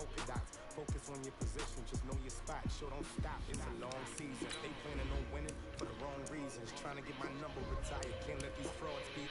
polka dots. Focus on your position, just know your spot. Show don't stop, it's a long season. They planning on winning for the wrong reasons. Trying to get my number retired, can't let these frauds be.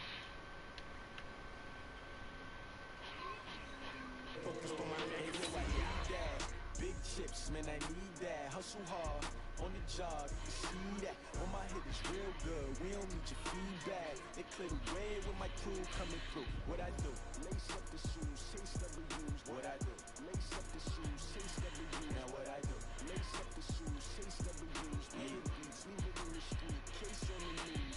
Focused on my aim, so I need that. Big chips, man, I need that. Hustle hard, on the job, you see that. On my hit is real good, we don't need your feedback. They clear the way with my crew coming through. What I do? Lace up the shoes, chase W's. What I do? Lace up the shoes, chase W's. Now what I do? Lace up the shoes, chase W's. Leave it in the street, case on the knees.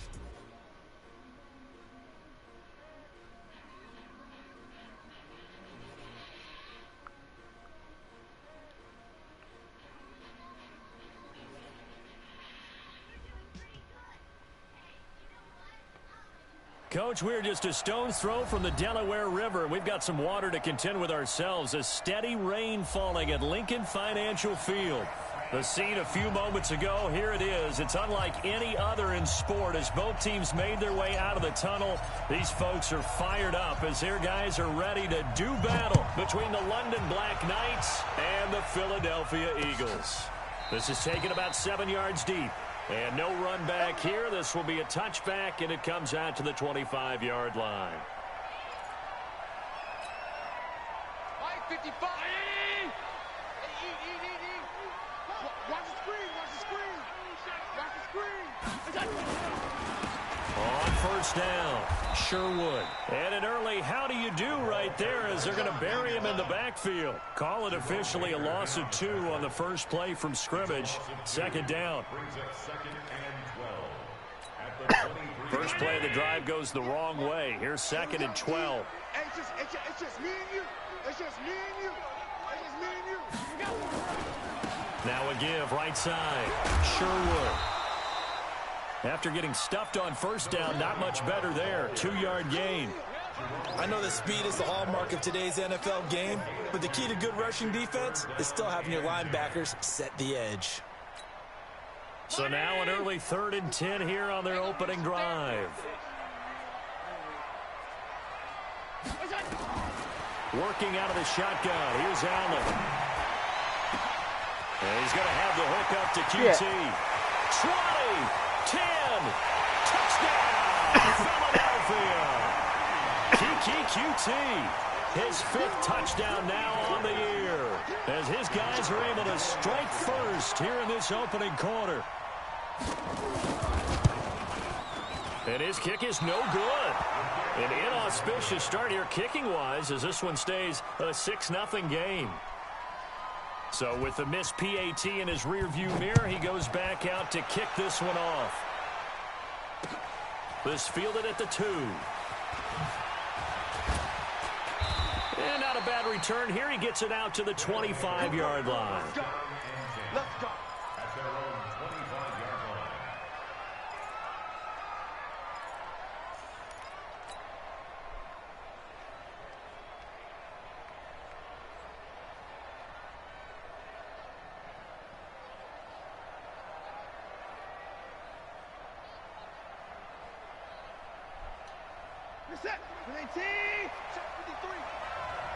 Coach, we're just a stone's throw from the Delaware River. We've got some water to contend with ourselves. A steady rain falling at Lincoln Financial Field. The scene a few moments ago, here it is. It's unlike any other in sport as both teams made their way out of the tunnel. These folks are fired up as their guys are ready to do battle between the London Black Knights and the Philadelphia Eagles. This is taken about 7 yards deep. And no run back here. This will be a touchback, and it comes out to the 25-yard line. 55. Watch the screen. Watch the screen. Watch the screen. On first down, Sherwood. And an early how do you do right there as they're going to bury him in the backfield. Call it officially a loss of 2 on the first play from scrimmage. Second down. First play of the drive goes the wrong way. Here's 2nd and 12. It's just me and you. It's just me and you. It's just me and you. Now a give right side. Sherwood. After getting stuffed on first down, not much better there. 2-yard gain. I know that speed is the hallmark of today's NFL game, but the key to good rushing defense is still having your linebackers set the edge. So now an early 3rd and 10 here on their opening drive. Working out of the shotgun. Here's Allen. And he's going to have the hook up to QT. 20, 10, touchdown, Philadelphia. QT, his 5th touchdown now on the year, as his guys are able to strike first here in this opening quarter. And his kick is no good. An inauspicious start here kicking-wise as this one stays a 6-0 game. So with the missed PAT in his rearview mirror, he goes back out to kick this one off. This fielded at the 2. And not a bad return here. He gets it out to the 25-yard line. Let's go. At their own 25-yard line. You're set. 19. Set 53.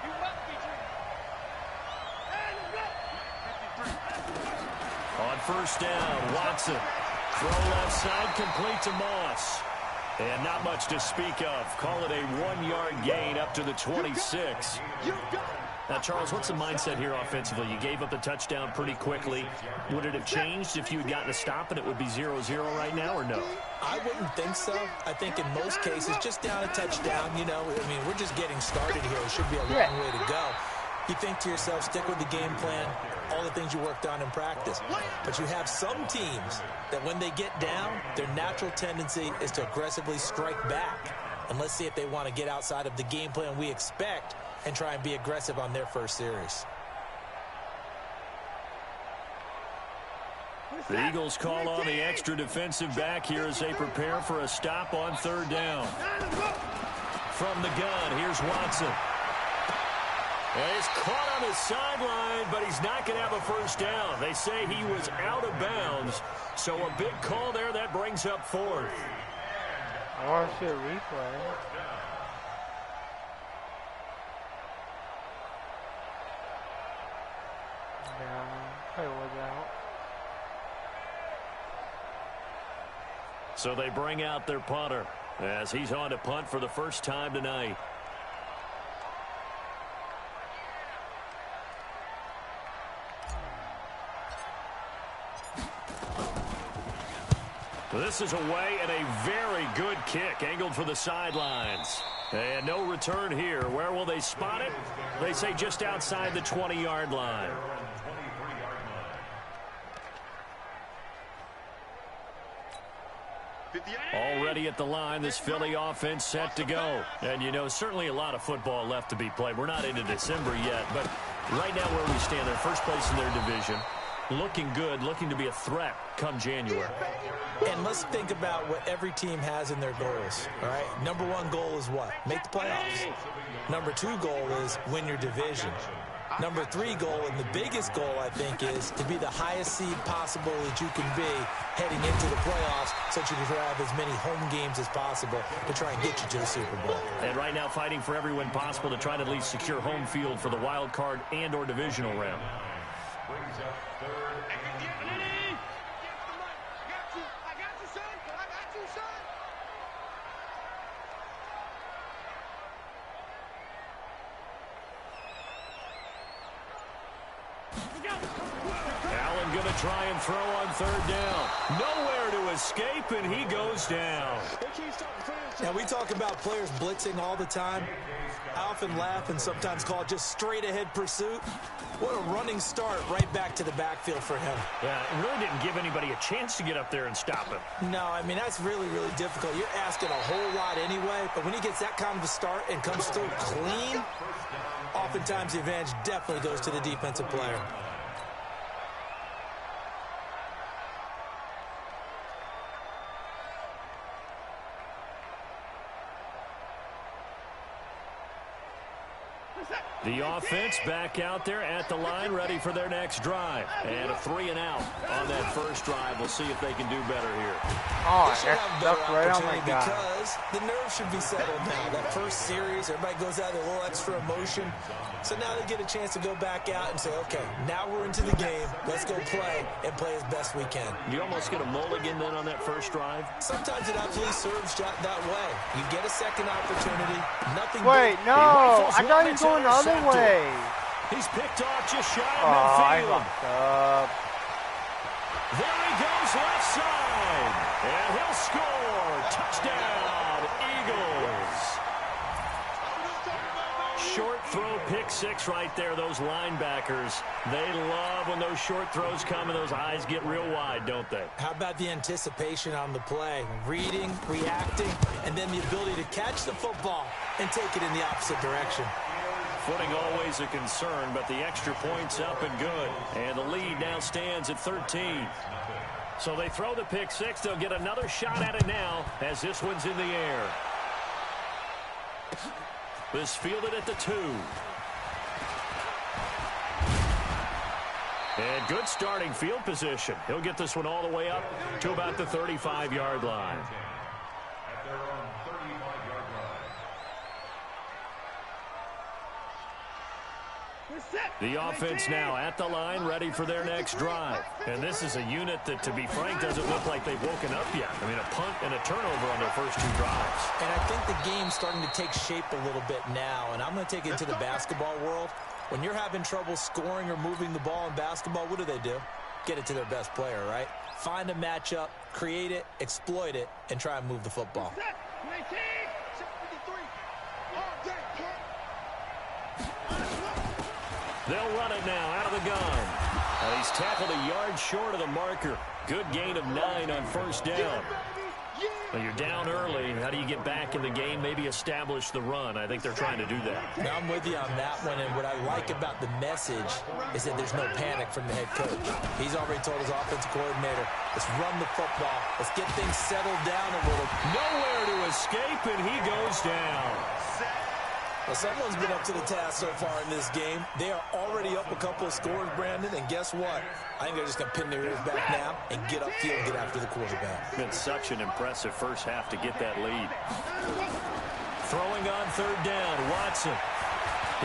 You must be dreaming. And let's go. On first down, Watson. Throw left side, complete to Moss. And not much to speak of. Call it a 1-yard gain up to the 26. You got it. Now, Charles, what's the mindset here offensively? You gave up the touchdown pretty quickly. Would it have changed if you had gotten a stop and it would be 0-0 right now, or no? I wouldn't think so. I think in most cases, just down a touchdown, you know, I mean, we're just getting started here. It should be a long way to go. You think to yourself, stick with the game plan, all the things you worked on in practice. But you have some teams that when they get down, their natural tendency is to aggressively strike back. And let's see if they want to get outside of the game plan we expect and try and be aggressive on their first series. The Eagles call on the extra defensive back here as they prepare for a stop on 3rd down. From the gun, here's Watson. And he's caught on the sideline, but he's not going to have a first down. They say he was out of bounds, so a big call there that brings up 4th. I want to see a replay. Yeah, I was out. So they bring out their punter as he's on to punt for the first time tonight. This is away and a very good kick angled for the sidelines. And no return here. Where will they spot it? They say just outside the 20-yard line. Already at the line, this Philly offense set to go. And, you know, certainly a lot of football left to be played. We're not into December yet, but right now where we stand, they're first place in their division. Looking good, looking to be a threat come January. And let's think about what every team has in their goals, all right? Number one goal is what? Make the playoffs. Number two goal is win your division. Number three goal, and the biggest goal, I think, is to be the highest seed possible that you can be heading into the playoffs so that you can have as many home games as possible to try and get you to the Super Bowl. And right now fighting for every win possible to try to at least secure home field for the wild card and or divisional round. Brings up third and Allen going to try and throw on third down. Nowhere to escape, and he goes down. Now, we talk about players blitzing all the time. I often laugh and sometimes call it just straight-ahead pursuit. What a running start right back to the backfield for him. Yeah, it really didn't give anybody a chance to get up there and stop him. No, I mean, that's really, really difficult. You're asking a whole lot anyway, but when he gets that kind of a start and comes through clean, oftentimes the advantage definitely goes to the defensive player. The offense back out there at the line, ready for their next drive. And a 3-and-out on that first drive. We'll see if they can do better here. Oh, that's right on my guy. Because the nerves should be settled now. That first series, everybody goes out with a little extra emotion. So now they get a chance to go back out and say, okay, now we're into the game. Let's go play and play as best we can. You almost get a mulligan then on that first drive? Sometimes it absolutely serves that way. You get a second opportunity. Nothing. Wait, no. I thought he was going the other way. He's picked off just shy of I midfield. fucked up. There he goes left side. And he'll score. Touchdown, Eagles. Short throw, pick six right there. Those linebackers, they love when those short throws come and those eyes get real wide, don't they? How about the anticipation on the play? Reading, reacting, and then the ability to catch the football and take it in the opposite direction. Footing always a concern, but the extra point's up and good. And the lead now stands at 13. So they throw the pick six. They'll get another shot at it now as this one's in the air. This fielded at the 2. And good starting field position. He'll get this one all the way up to about the 35-yard line. at their own 35-yard line. The offense now at the line, ready for their next drive. And this is a unit that, to be frank, doesn't look like they've woken up yet. I mean, a punt and a turnover on their first two drives. And I think the game's starting to take shape a little bit now, and I'm going to take it into the basketball world. When you're having trouble scoring or moving the ball in basketball, what do? Get it to their best player, right? Find a matchup, create it, exploit it, and try and move the football. They'll run it now out of the gun. And he's tackled a yard short of the marker. Good gain of 9 on first down. Well, you're down early. How do you get back in the game? Maybe establish the run. I think they're trying to do that. Now, I'm with you on that one, and what I like about the message is that there's no panic from the head coach. He's already told his offensive coordinator, let's run the football. Let's get things settled down a little. Nowhere to escape, and he goes down. Well, someone's been up to the task so far in this game. They are already up a couple of scores, Brandon, and guess what? I think they're just going to pin their ears back now and get upfield and get after the quarterback. Been such an impressive first half to get that lead. Throwing on third down, Watson.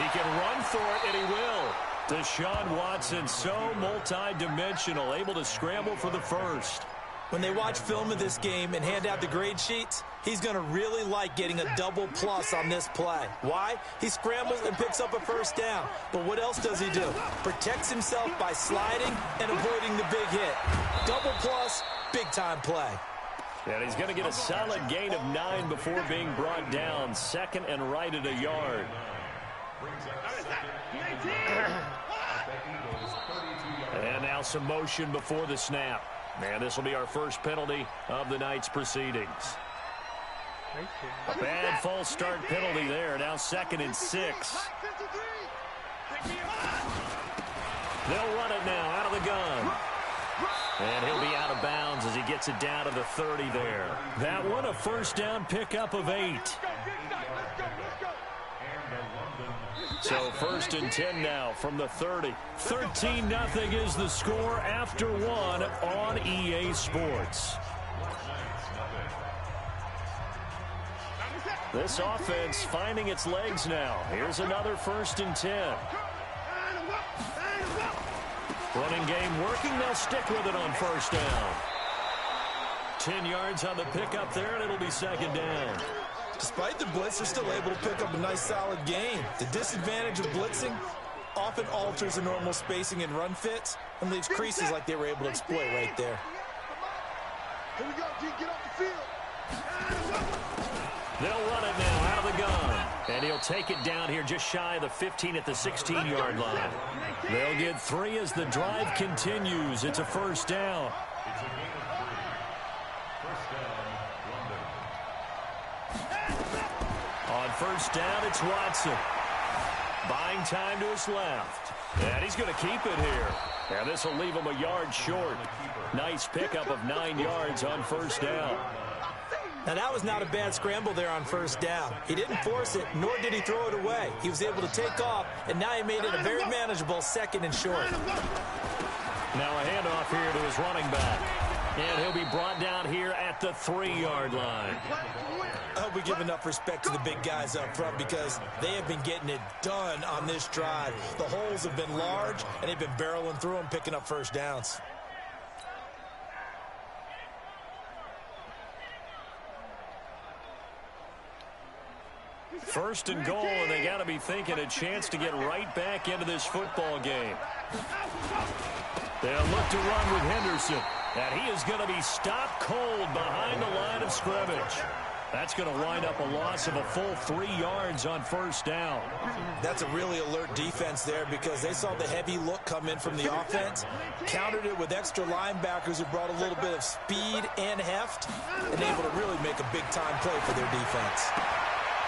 He can run for it, and he will. Deshaun Watson, so multi-dimensional, able to scramble for the first. When they watch film of this game and hand out the grade sheets, he's going to really like getting a double plus on this play. Why? He scrambles and picks up a first down. But what else does he do? Protects himself by sliding and avoiding the big hit. Double plus, big-time play. And he's going to get a solid gain of 9 before being brought down. Second and right at a yard. And now some motion before the snap. And this will be our first penalty of the night's proceedings. A bad false start penalty there. Now 2nd and 6. They'll run it now out of the gun. And he'll be out of bounds as he gets it down to the 30 there. That one a first down pickup of 8. So 1st and 10 now from the 30. 13-0 is the score after 1 on EA Sports. This offense finding its legs now. Here's another 1st and 10. Running game working. They'll stick with it on 1st down. 10 yards on the pickup there, and it'll be 2nd down. Despite the blitz, they're still able to pick up a nice solid gain. The disadvantage of blitzing often alters the normal spacing and run fits and leaves creases like they were able to exploit right there. Here we go, G, get off the field. They'll run it now out of the gun. And he'll take it down here just shy of the 15 at the 16-yard line. They'll get 3 as the drive continues. It's a 1st down. On 1st down, it's Watson. Buying time to his left. And he's going to keep it here. And this will leave him a yard short. Nice pickup of 9 yards on 1st down. Now, that was not a bad scramble there on 1st down. He didn't force it, nor did he throw it away. He was able to take off, and now he made it a very manageable 2nd and short. Now a handoff here to his running back. And he'll be brought down here at the 3-yard line. I hope we give enough respect to the big guys up front because they have been getting it done on this drive. The holes have been large, and they've been barreling through them, picking up 1st downs. First and goal, and they got to be thinking a chance to get right back into this football game. They'll look to run with Henderson, and he is going to be stopped cold behind the line of scrimmage. That's going to wind up a loss of a full 3 yards on 1st down. That's a really alert defense there because they saw the heavy look come in from the offense, countered it with extra linebackers who brought a little bit of speed and heft, and able to really make a big-time play for their defense.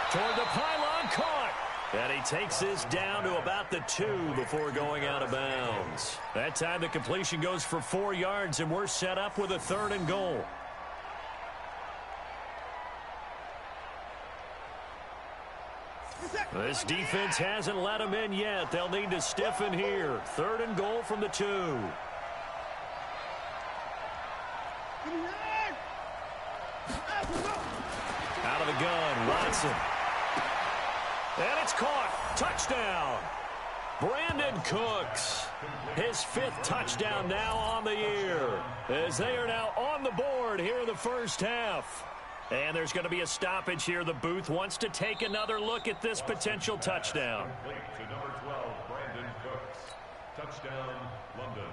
Toward the pylon, caught. And he takes this down to about the 2 before going out of bounds. That time the completion goes for 4 yards, and we're set up with a 3rd and goal. This defense hasn't let them in yet. They'll need to stiffen here. 3rd and goal from the 2. Out of the gun, Watson. And it's caught. Touchdown. Brandon Cooks. His 5th touchdown now on the year. As they are now on the board here in the 1st half. And there's going to be a stoppage here. The booth wants to take another look at this potential touchdown. To number 12, Brandon Cooks. Touchdown, London.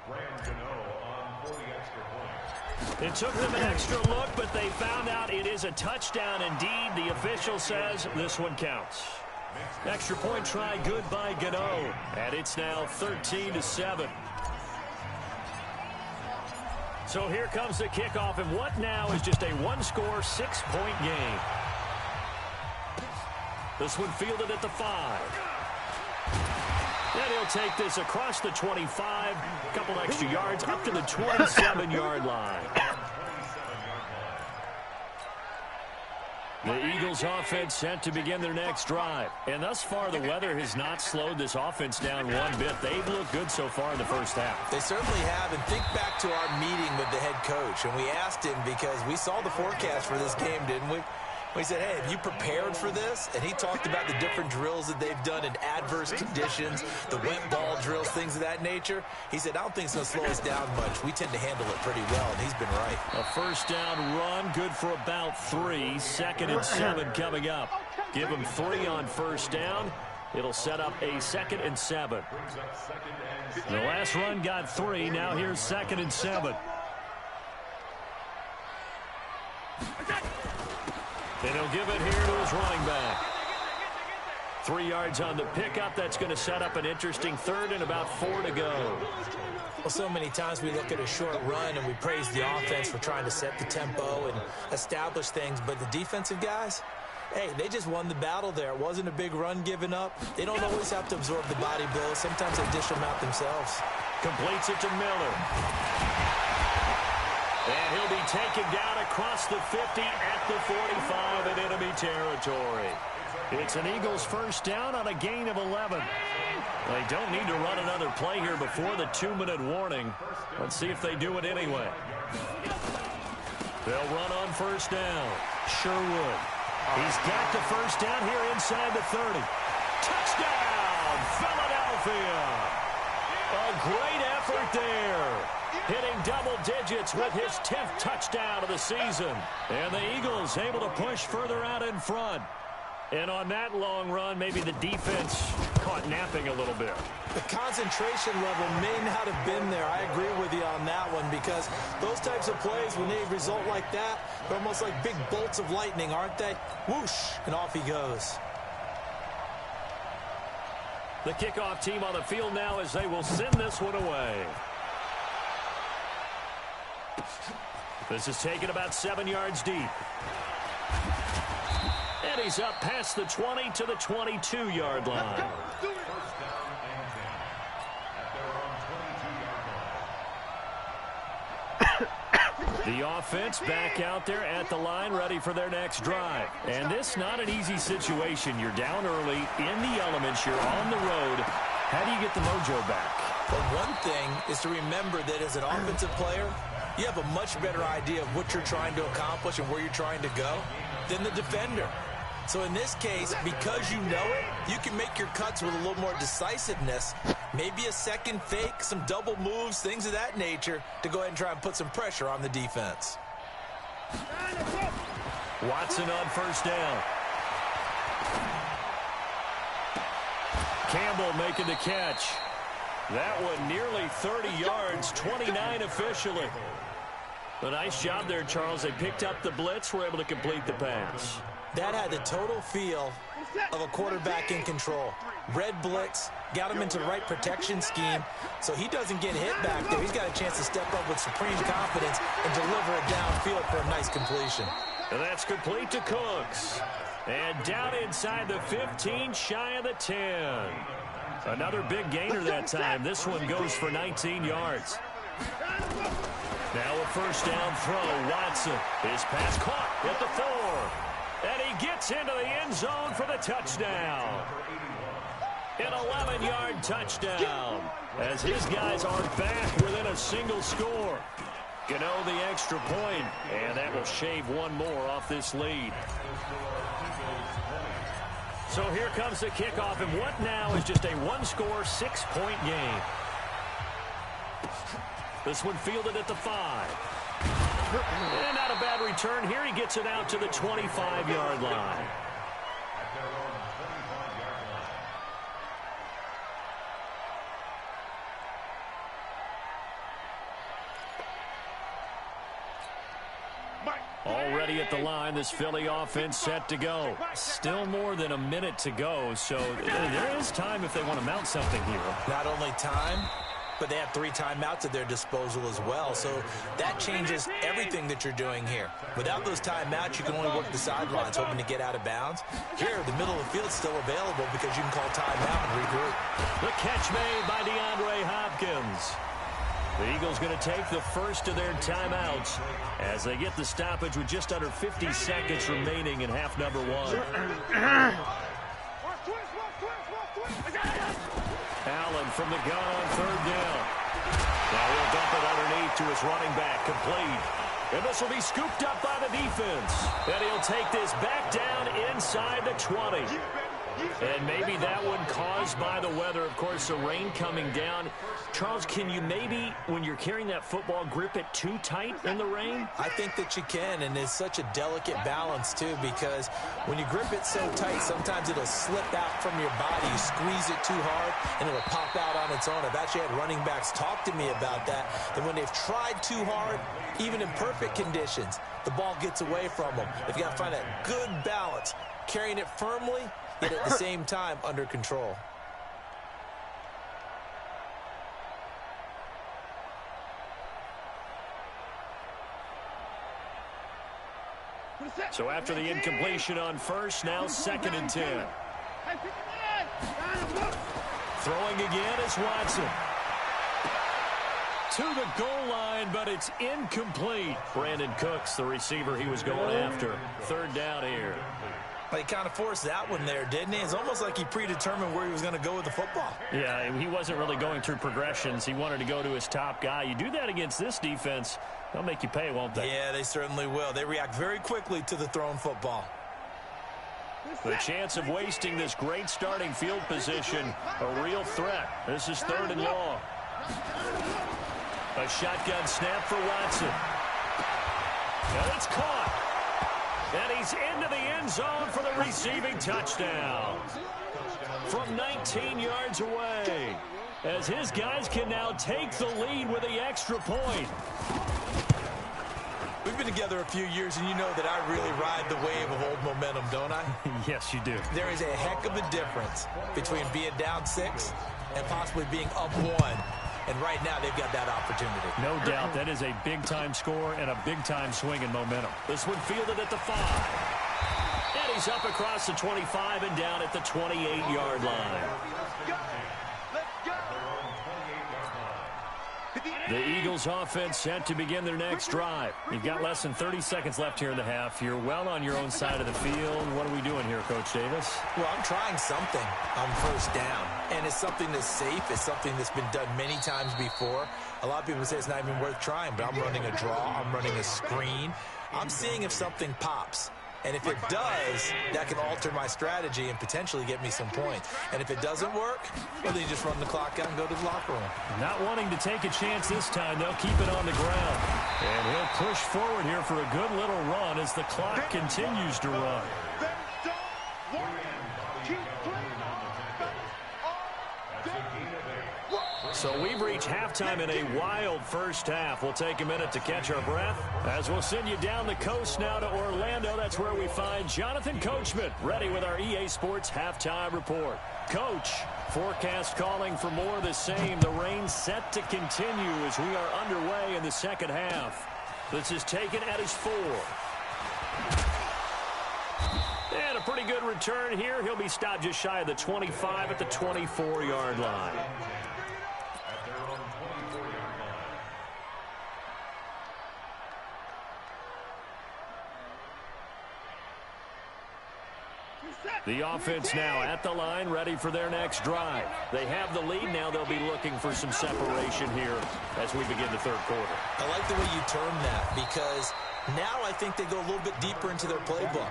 Graham Gano on 40 extra points. It took them an extra look, but they found out it is a touchdown indeed. The official says this one counts. Extra point try good by Gano. And it's now 13-7. So here comes the kickoff, and what now is just a 1-score, 6-point game. This one fielded at the 5. And he'll take this across the 25, a couple extra yards, up to the 27-yard line. The Eagles offense set to begin their next drive. And thus far, the weather has not slowed this offense down one bit. They've looked good so far in the 1st half. They certainly have. And think back to our meeting with the head coach. And we asked him because we saw the forecast for this game, didn't we? We said, hey, have you prepared for this? And he talked about the different drills that they've done in adverse conditions, the wet ball drills, things of that nature. He said, I don't think it's going to slow us down much. We tend to handle it pretty well, and he's been right. A first down run, good for about 3. 2nd and 7 coming up. Give him 3 on first down. It'll set up a 2nd and 7. The last run got 3. Now here's 2nd and 7. And he'll give it here to his running back. 3 yards on the pickup. That's going to set up an interesting 3rd and about 4 to go. Well, so many times we look at a short run and we praise the offense for trying to set the tempo and establish things. But the defensive guys, hey, they just won the battle there. It wasn't a big run given up. They don't always have to absorb the body blows. Sometimes they dish them out themselves. Completes it to Miller. And he'll be taken down across the 50 at the 45 in enemy territory. It's an Eagles first down on a gain of 11. They don't need to run another play here before the 2-minute warning. Let's see if they do it anyway. They'll run on first down. Sherwood. He's got the first down here inside the 30. Touchdown, Philadelphia. A great effort there. Hitting double digits with his 10th touchdown of the season. And the Eagles able to push further out in front. And on that long run, maybe the defense caught napping a little bit. The concentration level may not have been there. I agree with you on that one, because those types of plays, when they result like that, they're almost like big bolts of lightning, aren't they? Whoosh, and off he goes. The kickoff team on the field now as they will send this one away. This is taken about 7 yards deep. And he's up past the 20 to the 22-yard line. The offense back out there at the line, ready for their next drive. And this not an easy situation. You're down early, in the elements, you're on the road. How do you get the mojo back? Well, one thing is to remember that as an offensive player, you have a much better idea of what you're trying to accomplish and where you're trying to go than the defender. So in this case, because you know it, you can make your cuts with a little more decisiveness. Maybe a second fake, some double moves, things of that nature to go ahead and try and put some pressure on the defense. Watson on first down. Campbell making the catch. That one nearly 30 yards, 29 officially. A nice job there, Charles. They picked up the blitz, were able to complete the pass. That had the total feel of a quarterback in control. Red blitz, got him into the right protection scheme, so he doesn't get hit back there. He's got a chance to step up with supreme confidence and deliver it downfield for a nice completion. And that's complete to Cooks. And down inside the 15, shy of the 10. Another big gainer that time. This one goes for 19 yards. Now a first down throw. Watson. His pass caught at the 4. And he gets into the end zone for the touchdown. An 11-yard touchdown. As his guys are back within a single score. Gano the extra point, and that will shave one more off this lead. So here comes the kickoff, and what now is just a one-score, 6-point game. This one fielded at the 5. And not a bad return here. He gets it out to the 25-yard line. Already at the line, this Philly offense set to go. Still more than a minute to go, so there is time if they want to mount something here. Not only time, but they have 3 timeouts at their disposal as well, so that changes everything that you're doing here. Without those timeouts, you can only work the sidelines, hoping to get out of bounds. Here, the middle of the field's still available because you can call timeout and regroup. The catch made by DeAndre Hopkins. The Eagles going to take the first of their timeouts as they get the stoppage with just under 50 seconds remaining in half number 1. Allen from the gun on third down. Now he'll dump it underneath to his running back, complete. And this will be scooped up by the defense. And he'll take this back down inside the 20. And maybe that one caused by the weather. Of course, the rain coming down. Charles, can you maybe, when you're carrying that football, grip it too tight in the rain? I think that you can, and it's such a delicate balance, too, because when you grip it so tight, sometimes it'll slip out from your body. You squeeze it too hard, and it'll pop out on its own. I've actually had running backs talk to me about that when they've tried too hard, even in perfect conditions, the ball gets away from them. They've got to find that good balance, carrying it firmly, yet at the same time under control. So after the incompletion on first, now 2nd and 10. Throwing again is Watson. To the goal line, but it's incomplete. Brandon Cooks, the receiver he was going after. 3rd down here. He kind of forced that one there, didn't he? It's almost like he predetermined where he was going to go with the football. Yeah, he wasn't really going through progressions. He wanted to go to his top guy. You do that against this defense, they'll make you pay, won't they? Yeah, they certainly will. They react very quickly to the thrown football. The chance of wasting this great starting field position, a real threat. This is 3rd and long. A shotgun snap for Watson. And it's caught. And he's into the end zone for the receiving touchdown. From 19 yards away. As his guys can now take the lead with the extra point. We've been together a few years, and you know that I really ride the wave of old momentum, don't I? Yes, you do. There is a heck of a difference between being down 6 and possibly being up 1. And right now, they've got that opportunity. No doubt. That is a big-time score and a big-time swing in momentum. This one fielded at the 5. And he's up across the 25 and down at the 28-yard line. The Eagles offense set to begin their next drive. You've got less than 30 seconds left here in the half. You're well on your own side of the field. What are we doing here, Coach Davis? Well, I'm trying something on 1st down. And it's something that's safe. It's something that's been done many times before. A lot of people say it's not even worth trying, but I'm running a draw. I'm running a screen. I'm seeing if something pops. And if it does, that can alter my strategy and potentially get me some points. And if it doesn't work, well, then you just run the clock out and go to the locker room. Not wanting to take a chance this time, they'll keep it on the ground. And he'll push forward here for a good little run as the clock continues to run. So we've reached halftime in a wild first half. We'll take a minute to catch our breath as we'll send you down the coast now to Orlando. That's where we find Jonathan Coachman ready with our EA Sports halftime report. Coach, forecast calling for more of the same. The rain set to continue as we are underway in the second half. This is taken at his 4. And a pretty good return here. He'll be stopped just shy of the 25 at the 24-yard line. The offense now at the line, ready for their next drive. They have the lead now. They'll be looking for some separation here as we begin the 3rd quarter. I like the way you term that because now I think they go a little bit deeper into their playbook.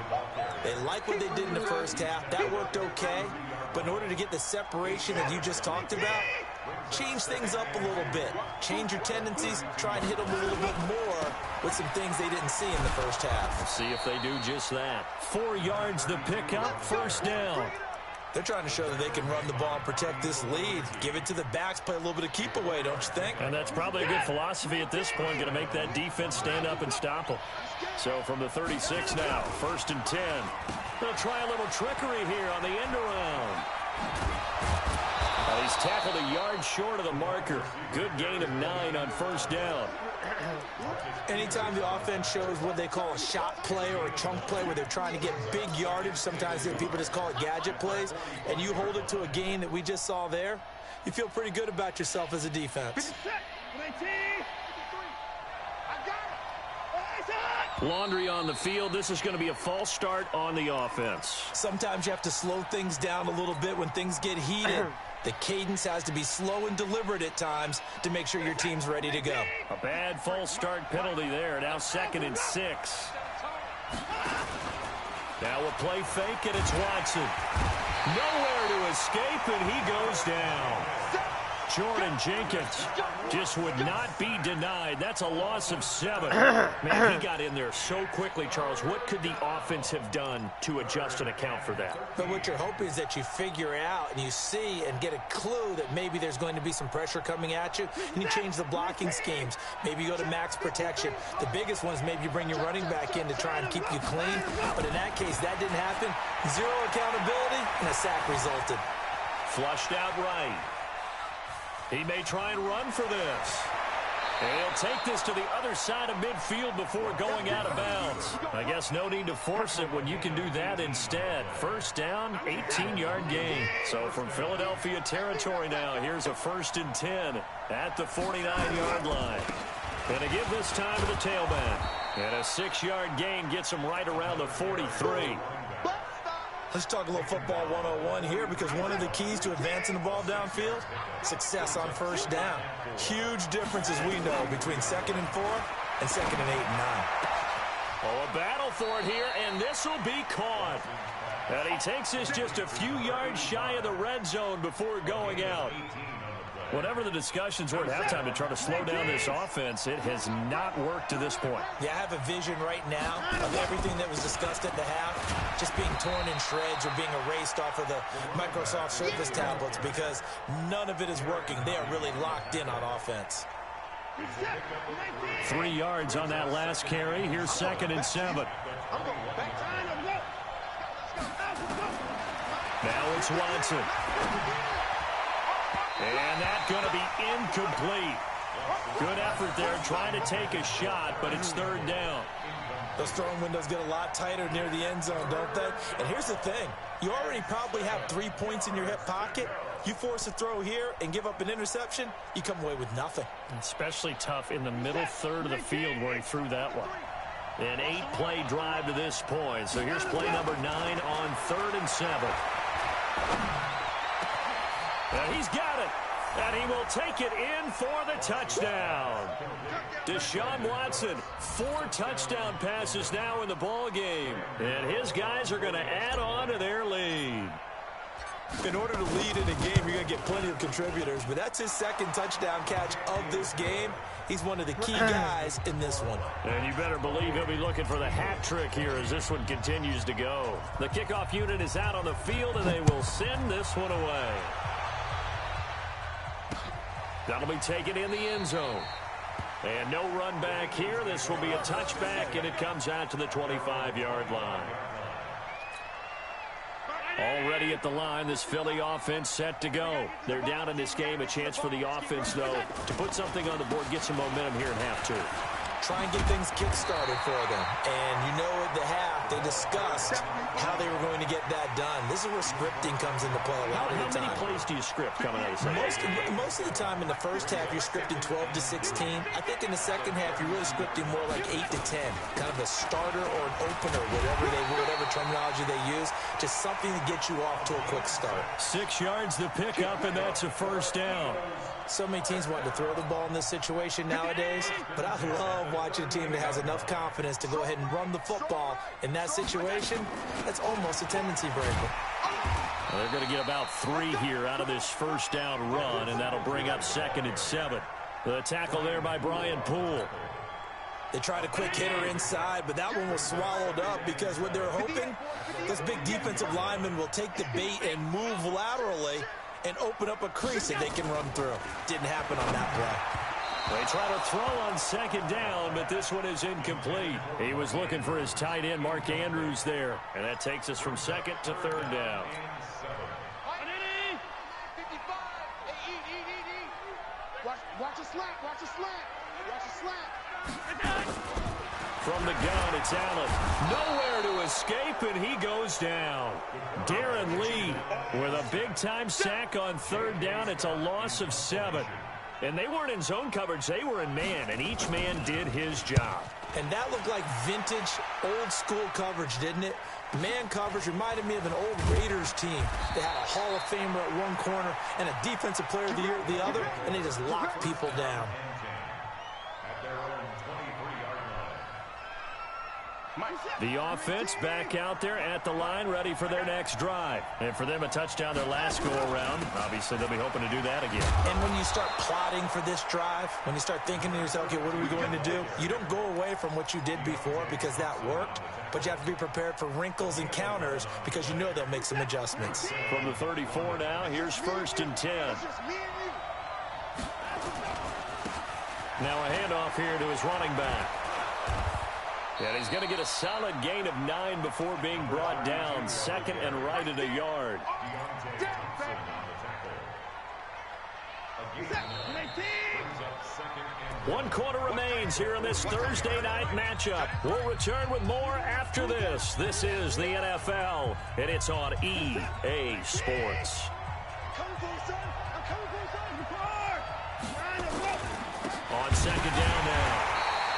They like what they did in the first half. That worked okay. But in order to get the separation that you just talked about, change things up a little bit. Change your tendencies. Try and hit them a little bit more with some things they didn't see in the first half. Let's see if they do just that. 4 yards the pickup, 1st down. They're trying to show that they can run the ball and protect this lead. Give it to the backs, play a little bit of keep away, don't you think? And that's probably a good philosophy at this point, going to make that defense stand up and stop them. So from the 36 now, 1st and 10. They'll try a little trickery here on the end around. He's tackled a yard short of the marker. Good gain of 9 on 1st down. Anytime the offense shows what they call a shot play or a chunk play where they're trying to get big yardage, sometimes people just call it gadget plays, and you hold it to a gain that we just saw there, you feel pretty good about yourself as a defense. Laundry on the field. This is going to be a false start on the offense. Sometimes you have to slow things down a little bit when things get heated. The cadence has to be slow and deliberate at times to make sure your team's ready to go. A bad false start penalty there. Now 2nd and 6. Now a play fake, and it's Watson. Nowhere to escape, and he goes down. Jordan Jenkins just would not be denied. That's a loss of 7. Man, he got in there so quickly, Charles. What could the offense have done to adjust and account for that? But what you're hoping is that you figure out and you see and get a clue that maybe there's going to be some pressure coming at you, and you change the blocking schemes. Maybe you go to max protection. The biggest one is maybe you bring your running back in to try and keep you clean. But in that case, that didn't happen. 0 accountability, and a sack resulted. Flushed out right. He may try and run for this. And he'll take this to the other side of midfield before going out of bounds. I guess no need to force it when you can do that instead. First down, 18-yard gain. So from Philadelphia territory now, here's a 1st and 10 at the 49-yard line. And to give this time to the tailback. And a 6-yard gain gets him right around the 43. Let's talk a little football 101 here, because one of the keys to advancing the ball downfield, success on first down. Huge difference, as we know, between 2nd and 4 and 2nd and 8 and 9. Oh, a battle for it here, and this will be caught. And he takes this just a few yards shy of the red zone before going out. Whatever the discussions were at halftime to try to slow down this offense, it has not worked to this point. Yeah, I have a vision right now of everything that was discussed at the half just being torn in shreds or being erased off of the Microsoft Surface tablets, because none of it is working. They are really locked in on offense. 3 yards on that last carry. Here's 2nd and 7. Now it's Watson. And that's going to be incomplete. Good effort there, trying to take a shot, but it's 3rd down. Those throwing windows get a lot tighter near the end zone, don't they? And here's the thing. You already probably have 3 points in your hip pocket. You force a throw here and give up an interception, you come away with nothing. Especially tough in the middle third of the field where he threw that one. An 8-play drive to this point. So here's play number 9 on 3rd and 7. And he's got it. And he will take it in for the touchdown. Deshaun Watson, 4 touchdown passes now in the ball game. And his guys are going to add on to their lead. In order to lead in a game, you're going to get plenty of contributors. But that's his 2nd touchdown catch of this game. He's one of the key guys in this one. And you better believe he'll be looking for the hat trick here as this one continues to go. The kickoff unit is out on the field, and they will send this one away. That'll be taken in the end zone. And no run back here. This will be a touchback, and it comes out to the 25-yard line. Already at the line, this Philly offense set to go. They're down in this game. A chance for the offense, though, to put something on the board, get some momentum here in half 2. Try and get things kick-started for them. And you know at the half, they discussed how they were going to get that done. This is where scripting comes into play a lot of the time. How many plays do you script coming out of the second? Most of the time in the first half, you're scripting 12 to 16. I think in the second half, you're really scripting more like 8 to 10. Kind of a starter or an opener, whatever terminology they use. Just something to get you off to a quick start. 6 yards the pickup, and that's a 1st down. So many teams want to throw the ball in this situation nowadays, but I love watching a team that has enough confidence to go ahead and run the football. In that situation, that's almost a tendency breaker. Well, they're going to get about 3 here out of this 1st down run, and that'll bring up 2nd and 7. The tackle there by Brian Poole. They tried a quick hitter inside, but that one was swallowed up because what they're hoping, those big defensive linemen will take the bait and move laterally and open up a crease that they can run through. Didn't happen on that play. They try to throw on 2nd down, but this one is incomplete. He was looking for his tight end, Mark Andrews, there. And that takes us from 2nd to 3rd down. Watch a slant, watch a slant, watch a slant. From the gun, it's Allen. Nowhere to escape, and he goes down. Darren Lee with a big-time sack on 3rd down. It's a loss of 7. And they weren't in zone coverage. They were in man, and each man did his job. And that looked like vintage, old-school coverage, didn't it? Man coverage reminded me of an old Raiders team. They had a Hall of Famer at one corner and a Defensive Player of the Year at the other, and they just locked people down. The offense back out there at the line, ready for their next drive. And for them, a touchdown their last go-around. Obviously, they'll be hoping to do that again. And when you start plotting for this drive, when you start thinking to yourself, okay, what are we going to do? You don't go away from what you did before because that worked, but you have to be prepared for wrinkles and counters because you know they'll make some adjustments. From the 34 now, here's 1st and 10. Now a handoff here to his running back. And he's going to get a solid gain of 9 before being brought down. 2nd and right at a yard. One quarter remains here in this Thursday night matchup. We'll return with more after this. This is the NFL, and it's on EA Sports. On 2nd down now.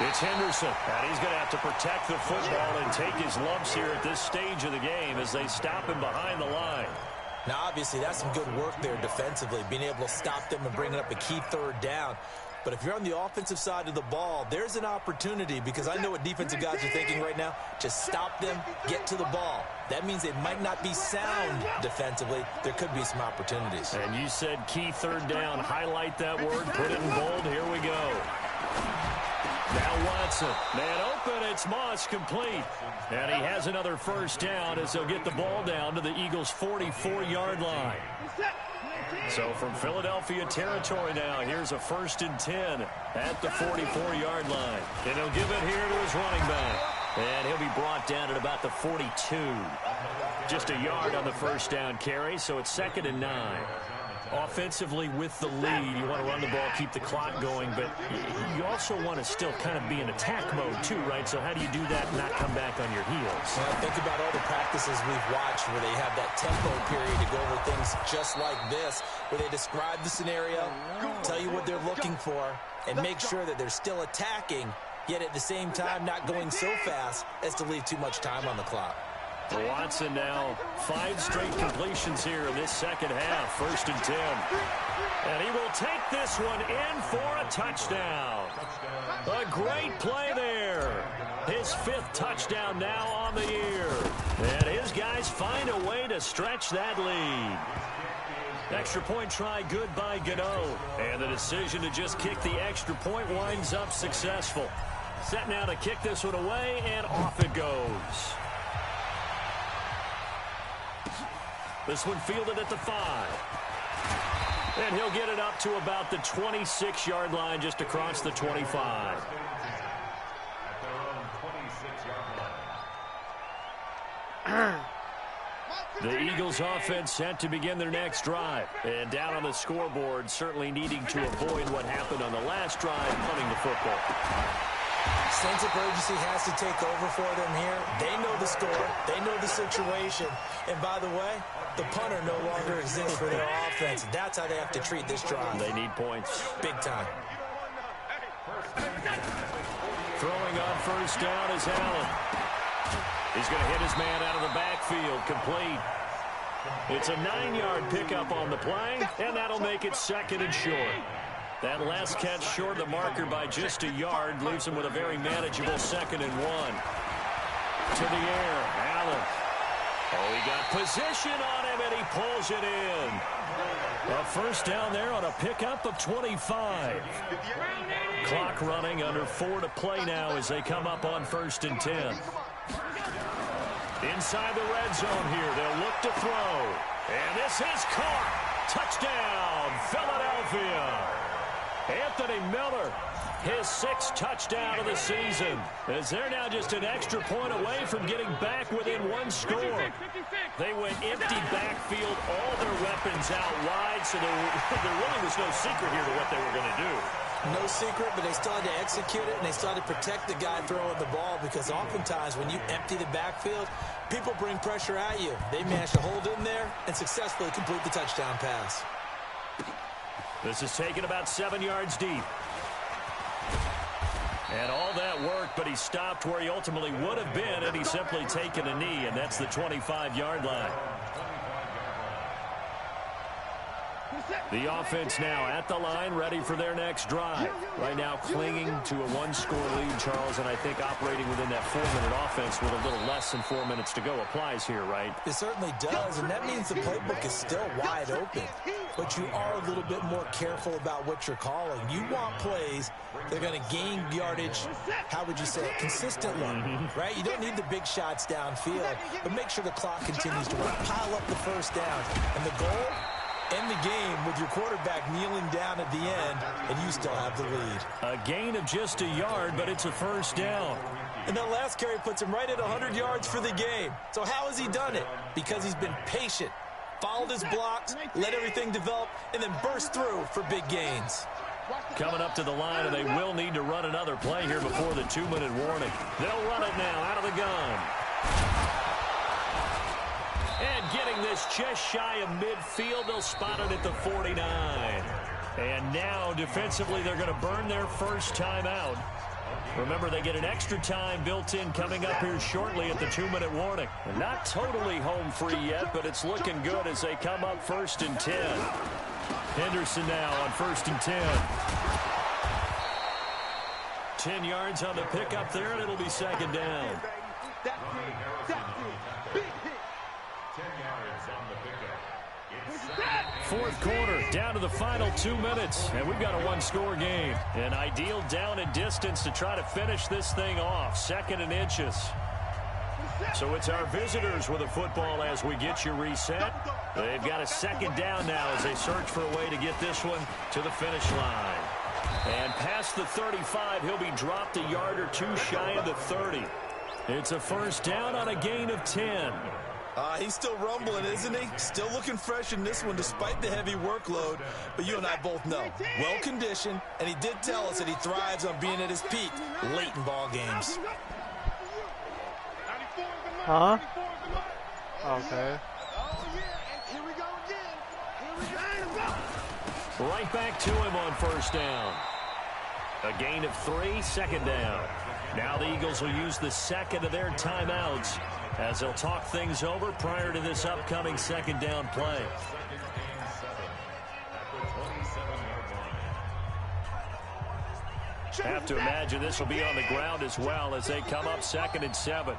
It's Henderson, and he's going to have to protect the football and take his lumps here at this stage of the game as they stop him behind the line. Now, obviously, that's some good work there defensively, being able to stop them and bringing up a key 3rd down. But if you're on the offensive side of the ball, there's an opportunity because I know what defensive guys are thinking right now. Just stop them, get to the ball. That means they might not be sound defensively. There could be some opportunities. And you said key 3rd down. Highlight that word. Put it in bold. Here we go. Now Watson, man open, it's Moss, complete. And he has another 1st down as they'll get the ball down to the Eagles' 44-yard line. So from Philadelphia territory now, here's a 1st and 10 at the 44-yard line. And he'll give it here to his running back. And he'll be brought down at about the 42. Just a yard on the 1st down carry, so it's 2nd and 9. Offensively with the lead, you want to run the ball, keep the clock going, but you also want to still kind of be in attack mode too, right? So how do you do that and not come back on your heels? Well, think about all the practices we've watched where they have that tempo period to go over things just like this, where they describe the scenario, tell you what they're looking for, and make sure that they're still attacking, yet at the same time not going so fast as to leave too much time on the clock. Watson now 5 straight completions here in this 2nd half. 1st and 10. And he will take this one in for a touchdown. A great play there. His 5th touchdown now on the year. And his guys find a way to stretch that lead. Extra point try good by Gano. And the decision to just kick the extra point winds up successful. Set now to kick this one away, and off it goes. This one fielded at the 5. And he'll get it up to about the 26-yard line, just across the 25. The Eagles offense set to begin their next drive. And down on the scoreboard, certainly needing to avoid what happened on the last drive, punting the football. Sense of urgency has to take over for them here. They know the score. They know the situation. And by the way, the punter no longer exists for their offense. That's how they have to treat this drive. They need points. Big time. Throwing on 1st down is Allen. He's going to hit his man out of the backfield. Complete. It's a 9-yard pickup on the play, and that'll make it 2nd and short. That last catch short of the marker by just a yard leaves him with a very manageable 2nd and 1. To the air, Allen. Oh, he got position on him, and he pulls it in. A 1st down there on a pickup of 25. Clock running, under 4 to play now as they come up on 1st and 10. Inside the red zone here, they'll look to throw. And this is caught. Touchdown, Philadelphia. Anthony Miller, his 6th touchdown of the season, as they're now just an extra point away from getting back within 1 score. They went empty backfield, all their weapons out wide, so there really was no secret here to what they were going to do. No secret, but they still had to execute it, and they still had to protect the guy throwing the ball, because oftentimes when you empty the backfield, people bring pressure at you. They managed to hold in there and successfully complete the touchdown pass. This is taken about 7 yards deep. And all that work, but he stopped where he ultimately would have been had he simply taken a knee, and that's the 25-yard line. The offense now at the line, ready for their next drive. Right now clinging to a one-score lead, Charles, and I think operating within that 4-minute offense with a little less than 4 minutes to go applies here, right? It certainly does, and that means the playbook is still wide open. But you are a little bit more careful about what you're calling. You want plays that are going to gain yardage, how would you say it, consistently, right? You don't need the big shots downfield, but make sure the clock continues to run. Pile up the first down, and the goal, end the game with your quarterback kneeling down at the end, and you still have the lead. A gain of just a yard, but it's a first down. And that last carry puts him right at 100 yards for the game. So how has he done it? Because he's been patient, followed his blocks, let everything develop, and then burst through for big gains. Coming up to the line, and they will need to run another play here before the 2-minute warning. They'll run it now out of the gun. And getting this just shy of midfield, they'll spot it at the 49. And now, defensively, they're going to burn their first time out. Remember, they get an extra time built in coming up here shortly at the 2-minute warning. Not totally home free yet, but it's looking good as they come up 1st and 10. Henderson now on 1st and 10. 10 yards on the pickup there, and it'll be 2nd down. 4th quarter, down to the final 2 minutes, and we've got a one-score game. An ideal down and distance to try to finish this thing off, 2nd and inches. So it's our visitors with a football as we get you reset. They've got a 2nd down now as they search for a way to get this one to the finish line. And past the 35, he'll be dropped a yard or two shy of the 30. It's a first down on a gain of 10. He's still rumbling, isn't he? Still looking fresh in this one despite the heavy workload. But you and I both know, well-conditioned, and he did tell us that he thrives on being at his peak late in ball games. Huh? Okay. Right back to him on first down. A gain of 3, 2nd down. Now the Eagles will use the 2nd of their timeouts as they'll talk things over prior to this upcoming 2nd down play. Have to imagine this will be on the ground as well as they come up 2nd and 7.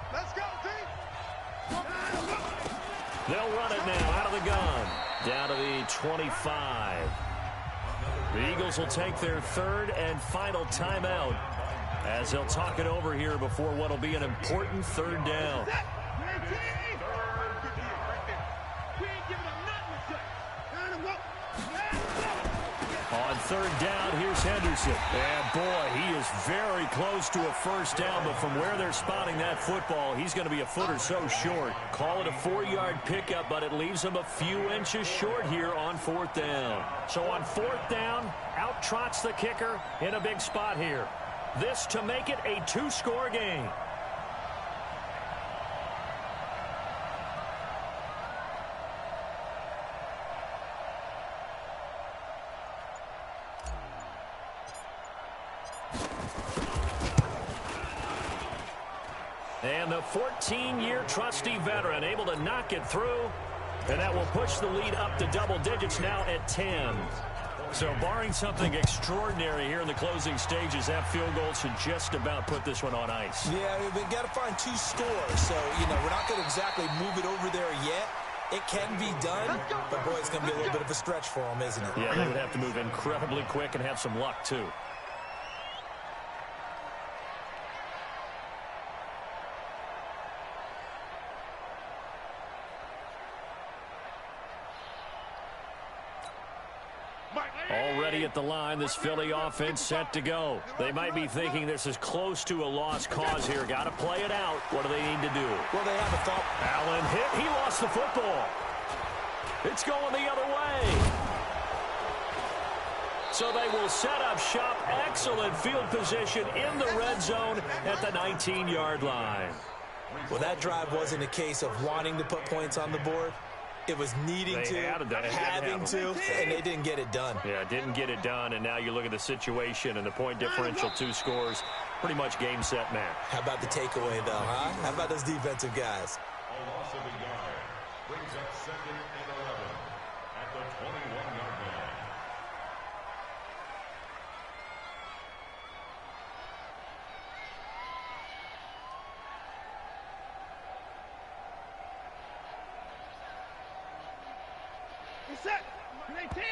They'll run it now out of the gun. Down to the 25. The Eagles will take their 3rd and final timeout as they'll talk it over here before what will be an important 3rd down. On 3rd down, here's Henderson. And boy, he is very close to a first down, but from where they're spotting that football, he's going to be a foot or so short. Call it a 4-yard pickup, but it leaves him a few inches short here on 4th down. So on 4th down, out trots the kicker in a big spot here. This to make it a 2-score game. And the 14-year trusty veteran able to knock it through. And that will push the lead up to double digits now at 10. So barring something extraordinary here in the closing stages, that field goal should just about put this one on ice. Yeah, we've got to find 2 scores. So, you know, we're not going to exactly move it over there yet. It can be done, but boy, it's going to be a little bit of a stretch for them, isn't it? Yeah, they would have to move incredibly quick and have some luck, too. Already at the line, this Philly offense set to go. They might be thinking this is close to a lost cause here. Got to play it out. What do they need to do? Well, they have a thought. Allen hit. He lost the football. It's going the other way. So they will set up shop. Excellent field position in the red zone at the 19-yard line. Well, that drive wasn't a case of wanting to put points on the board. It was needing They to, had to having to, and they didn't get it done. Yeah, didn't get it done, and now you look at the situation and the point differential, 2 scores, pretty much game, set, match. How about the takeaway, though, huh? How about those defensive guys? A loss of a yard brings up 2nd and 11 at the 21-yard line. Set. 19.